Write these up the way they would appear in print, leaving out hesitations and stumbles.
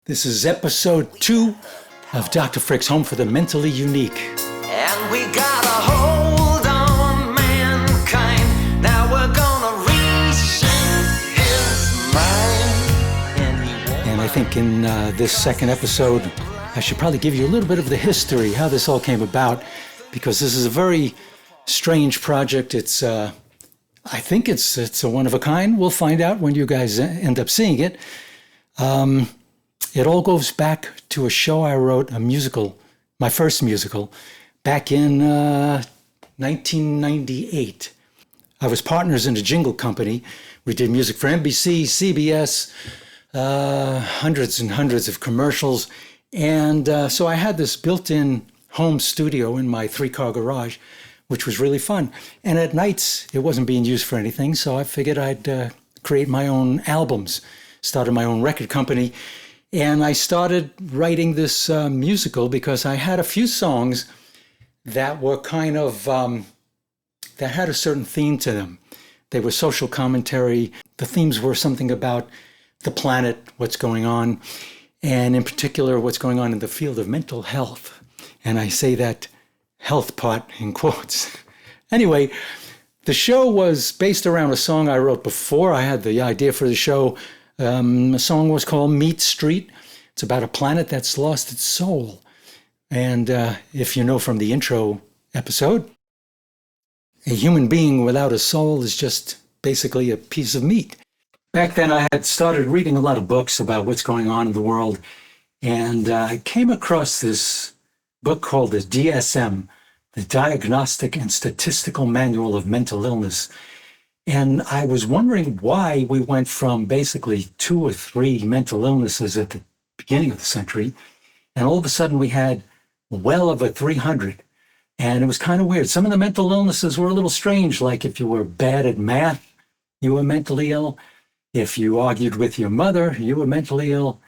This is episode 2 of Dr. Frick's Home for the Mentally Unique. And we got a hold on mankind. Now we're gonna reshape his mind. And I think in this second episode, I should probably give you a little bit of the history, how this all came about, because this is a very strange project. It's, I think it's a one of a kind. We'll find out when you guys end up seeing it. It all goes back to a show I wrote, a musical, my first musical, back in 1998. I was partners in a jingle company. We did music for NBC, CBS, hundreds and hundreds of commercials. And so I had this built-in home studio in my 3-car garage, which was really fun. And at nights, it wasn't being used for anything, so I figured I'd create my own albums, started my own record company. And I started writing this musical because I had a few songs that were kind of, that had a certain theme to them. They were social commentary. The themes were something about the planet, what's going on, and in particular, what's going on in the field of mental health. And I say that health part in quotes. Anyway, the show was based around a song I wrote before I had the idea for the show. The song was called Meat Street. It's about a planet that's lost its soul. And if you know from the intro episode, a human being without a soul is just basically a piece of meat. Back then, I had started reading a lot of books about what's going on in the world. And I came across this book called the DSM, the Diagnostic and Statistical Manual of Mental Illness. And I was wondering why we went from basically 2 or 3 mental illnesses at the beginning of the century, and all of a sudden we had well over 300. And it was kind of weird. Some of the mental illnesses were a little strange, like if you were bad at math, you were mentally ill. If you argued with your mother, you were mentally ill.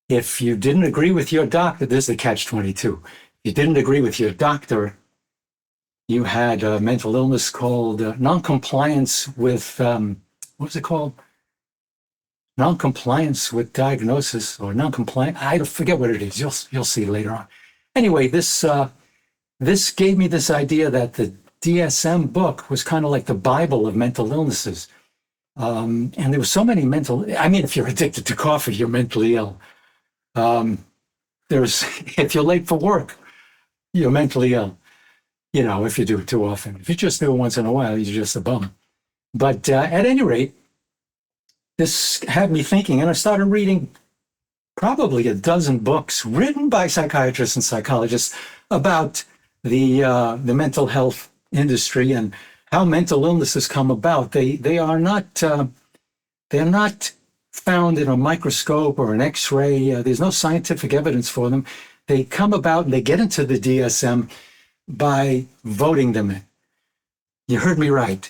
If you didn't agree with your doctor, this is the catch-22. If you didn't agree with your doctor, you had a mental illness called non-compliance with, what was it called? Non-compliance with diagnosis, or non-compliant. I forget what it is. You'll see later on. Anyway, this gave me this idea that the DSM book was kind of like the Bible of mental illnesses. And there were so many if you're addicted to coffee, you're mentally ill. If you're late for work, you're mentally ill. You know, if you do it too often. If you just do it once in a while, you're just a bum. But at any rate, this had me thinking, and I started reading probably a dozen books written by psychiatrists and psychologists about the mental health industry and how mental illnesses come about. They are not they're not found in a microscope or an X-ray. There's no scientific evidence for them. They come about and they get into the DSM by voting them in. You heard me right.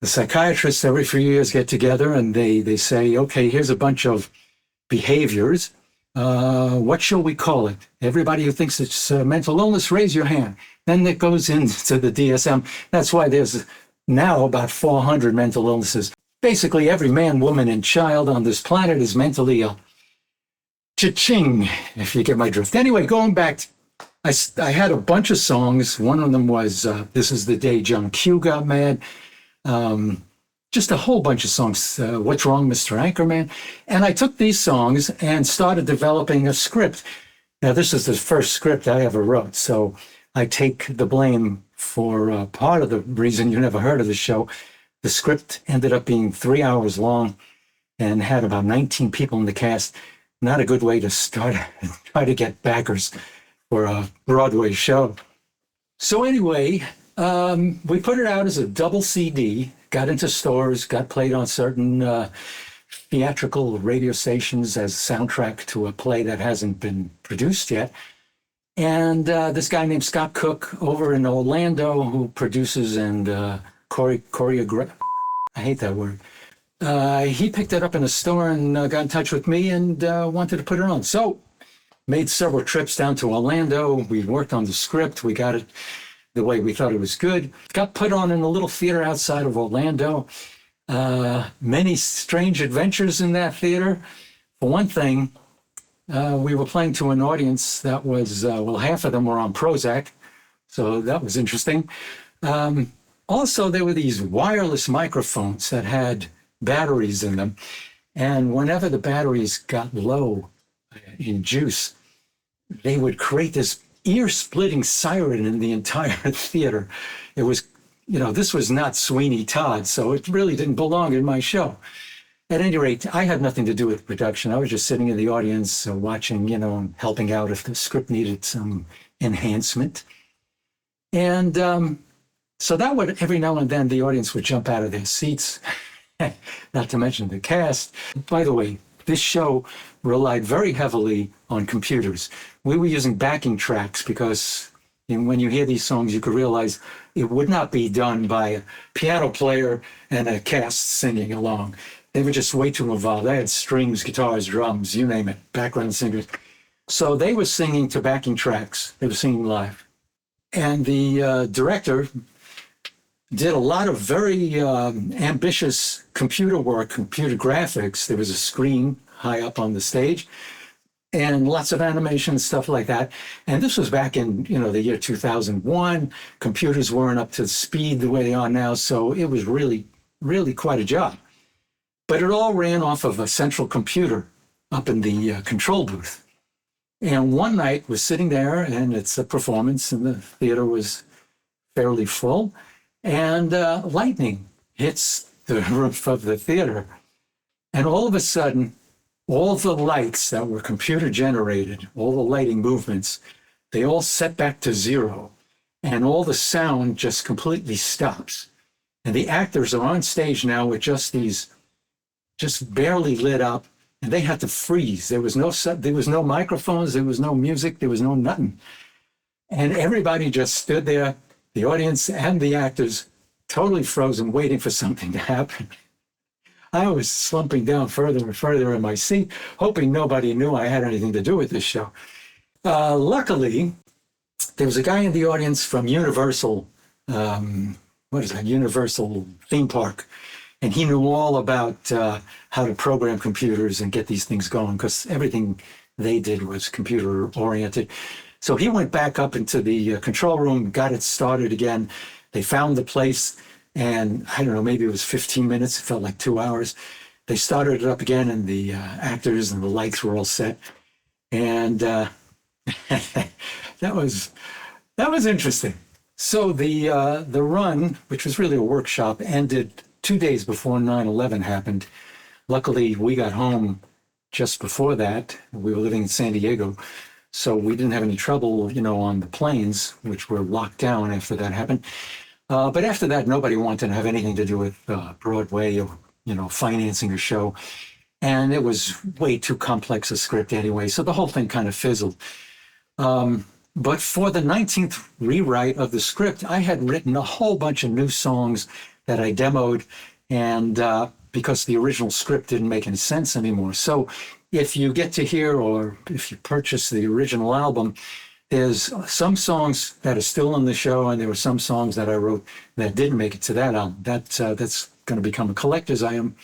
The psychiatrists every few years get together and they say, okay, here's a bunch of behaviors. What shall we call it? Everybody who thinks it's mental illness, raise your hand. Then it goes into the DSM. That's why there's now about 400 mental illnesses. Basically, every man, woman, and child on this planet is mentally ill. Cha-ching, if you get my drift. Anyway, going back, I had a bunch of songs. One of them was This Is the Day John Q Got Mad. Just a whole bunch of songs. What's Wrong, Mr. Anchorman? And I took these songs and started developing a script. Now, this is the first script I ever wrote, so I take the blame for part of the reason you never heard of the show. The script ended up being 3 hours long and had about 19 people in the cast. Not a good way to start and try to get backers for a Broadway show. So anyway, we put it out as a double CD, got into stores, got played on certain theatrical radio stations as a soundtrack to a play that hasn't been produced yet. And this guy named Scott Cook over in Orlando, who produces and choreograph. I hate that word. He picked it up in a store and got in touch with me and wanted to put it on. So made several trips down to Orlando. We worked on the script. We got it the way we thought it was good. It got put on in a little theater outside of Orlando. Many strange adventures in that theater. For one thing, We were playing to an audience that was, well, half of them were on Prozac, so that was interesting. Also, there were these wireless microphones that had batteries in them. And whenever the batteries got low in juice, they would create this ear-splitting siren in the entire theater. It was, this was not Sweeney Todd, so it really didn't belong in my show. At any rate, I had nothing to do with production. I was just sitting in the audience watching, and helping out if the script needed some enhancement. And so that would, every now and then, the audience would jump out of their seats, not to mention the cast. By the way, this show relied very heavily on computers. We were using backing tracks because when you hear these songs, you could realize it would not be done by a piano player and a cast singing along. They were just way too involved. They had strings, guitars, drums, you name it, background singers. So they were singing to backing tracks. They were singing live. And the director did a lot of very ambitious computer work, computer graphics. There was a screen high up on the stage and lots of animation, stuff like that. And this was back in, the year 2001. Computers weren't up to speed the way they are now. So it was really, really quite a job. But it all ran off of a central computer up in the control booth. And one night was sitting there, and it's a performance, and the theater was fairly full. And lightning hits the roof of the theater. And all of a sudden, all the lights that were computer generated, all the lighting movements, they all set back to zero. And all the sound just completely stops. And the actors are on stage now with just barely lit up, and they had to freeze. There was no microphones, there was no music, there was no nothing. And everybody just stood there, the audience and the actors, totally frozen, waiting for something to happen. I was slumping down further and further in my seat, hoping nobody knew I had anything to do with this show. Luckily, there was a guy in the audience from Universal, Universal theme park. And he knew all about how to program computers and get these things going, because everything they did was computer oriented. So he went back up into the control room, got it started again. They found the place, and I don't know, maybe it was 15 minutes. It felt like 2 hours. They started it up again, and the actors and the lights were all set. And that was interesting. So the run, which was really a workshop, ended 2 days before 9/11 happened. Luckily, we got home just before that. We were living in San Diego, so we didn't have any trouble, on the planes, which were locked down after that happened. But after that, nobody wanted to have anything to do with Broadway or, financing a show. And it was way too complex a script anyway, so the whole thing kind of fizzled. But for the 19th rewrite of the script, I had written a whole bunch of new songs that I demoed, and because the original script didn't make any sense anymore. So if you get to hear, or if you purchase the original album, there's some songs that are still in the show, and there were some songs that I wrote that didn't make it to that album. That's going to become a collector's item.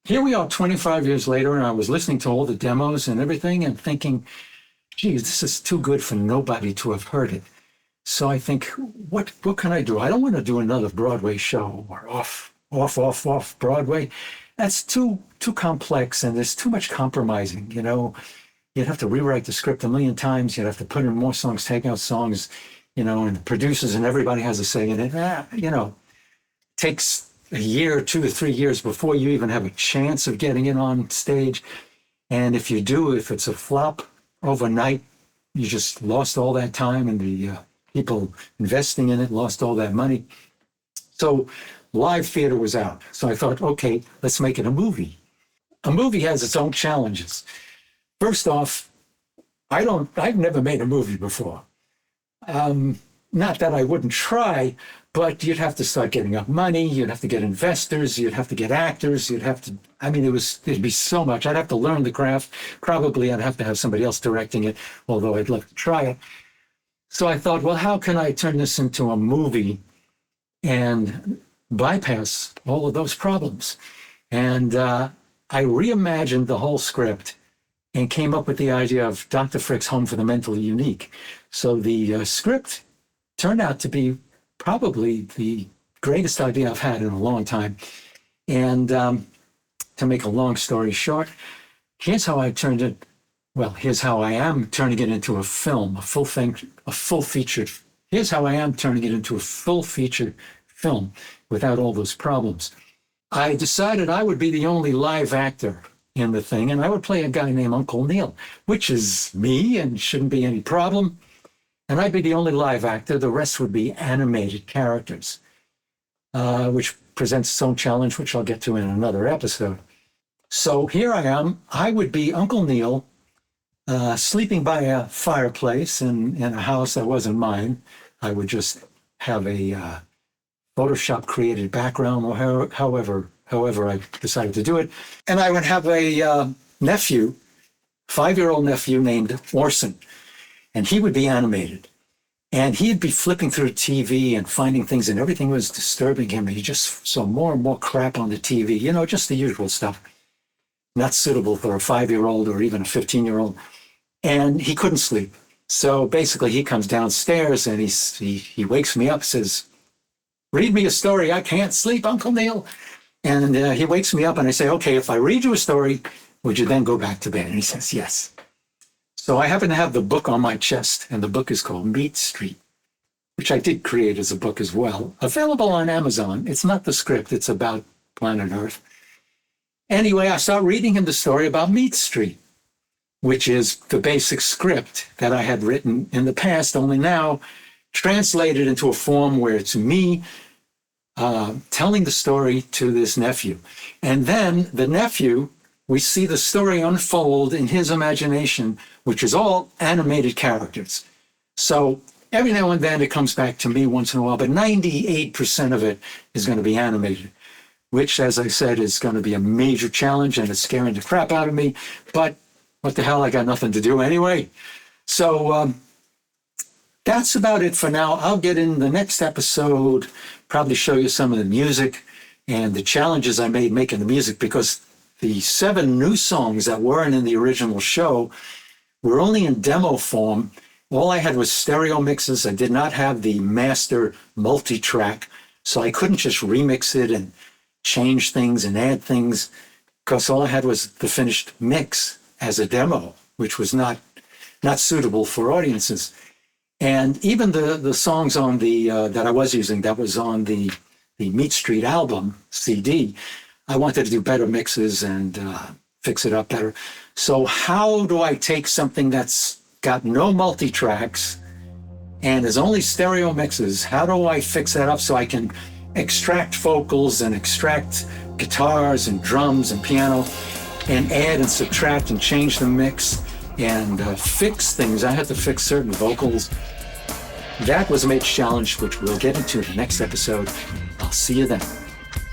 Here we are 25 years later, and I was listening to all the demos and everything and thinking, geez, this is too good for nobody to have heard it. So I think, what can I do? I don't want to do another Broadway show or off Broadway. That's too complex, and there's too much compromising. You'd have to rewrite the script a million times. You'd have to put in more songs, take out songs, and the producers and everybody has a say in it. Takes a year, 2 to 3 years before you even have a chance of getting it on stage. And if you do, if it's a flop overnight, you just lost all that time, and the people investing in it lost all that money. So live theater was out. So I thought, okay, let's make it a movie. A movie has its own challenges. First off, I've never made a movie before. Not that I wouldn't try, but you'd have to start getting up money. You'd have to get investors. You'd have to get actors. It'd be so much. I'd have to learn the craft. Probably I'd have to have somebody else directing it, although I'd love to try it. So I thought, well, how can I turn this into a movie and bypass all of those problems? And I reimagined the whole script and came up with the idea of Dr. Frick's Home for the Mentally Unique. So the script turned out to be probably the greatest idea I've had in a long time. And to make a long story short, here's how I turned it. Well, here's how I am turning it into a film, a full featured. Here's how I am turning it into a full featured film without all those problems. I decided I would be the only live actor in the thing, and I would play a guy named Uncle Neal, which is me and shouldn't be any problem. And I'd be the only live actor. The rest would be animated characters, which presents its own challenge, which I'll get to in another episode. So here I am. I would be Uncle Neal, sleeping by a fireplace in a house that wasn't mine. I would just have a Photoshop created background, or however I decided to do it. And I would have a nephew, 5-year-old nephew named Orson, and he would be animated. And he'd be flipping through TV and finding things, and everything was disturbing him. And he just saw more and more crap on the TV, just the usual stuff, not suitable for a 5-year-old or even a 15-year-old. And he couldn't sleep. So basically he comes downstairs and he wakes me up, says, "Read me a story. I can't sleep, Uncle Neal." And he wakes me up and I say, "Okay, if I read you a story, would you then go back to bed?" And he says, "Yes." So I happen to have the book on my chest, and the book is called Meat Street, which I did create as a book as well. Available on Amazon. It's not the script. It's about planet Earth. Anyway, I start reading him the story about Meat Street, which is the basic script that I had written in the past, only now translated into a form where it's me telling the story to this nephew. And then the nephew, we see the story unfold in his imagination, which is all animated characters. So every now and then it comes back to me once in a while, but 98% of it is going to be animated, which, as I said, is going to be a major challenge, and it's scaring the crap out of me. But what the hell, I got nothing to do anyway. So that's about it for now. I'll get in the next episode, probably show you some of the music and the challenges I made making the music, because the 7 new songs that weren't in the original show were only in demo form. All I had was stereo mixes. I did not have the master multi-track, so I couldn't just remix it and change things and add things, because all I had was the finished mix as a demo, which was not suitable for audiences. And even the songs on the that I was using, that was on the Meat Street album CD, I wanted to do better mixes and fix it up better. So how do I take something that's got no multi-tracks and is only stereo mixes? How do I fix that up so I can extract vocals and extract guitars and drums and piano and add and subtract and change the mix and fix things? I had to fix certain vocals. That was a major challenge, which we'll get into in the next episode. I'll see you then.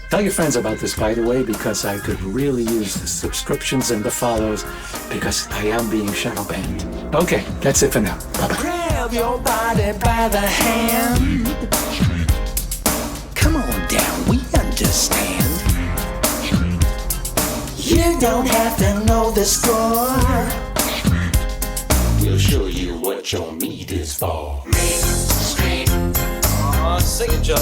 Tell your friends about this, by the way, because I could really use the subscriptions and the follows, because I am being shadow banned. Okay, that's it for now. Bye-bye. Grab your body by the hand. Come on down, we understand. You don't have to know the score. We'll show you what your meat is for. Meat Street. Sing it, Joe.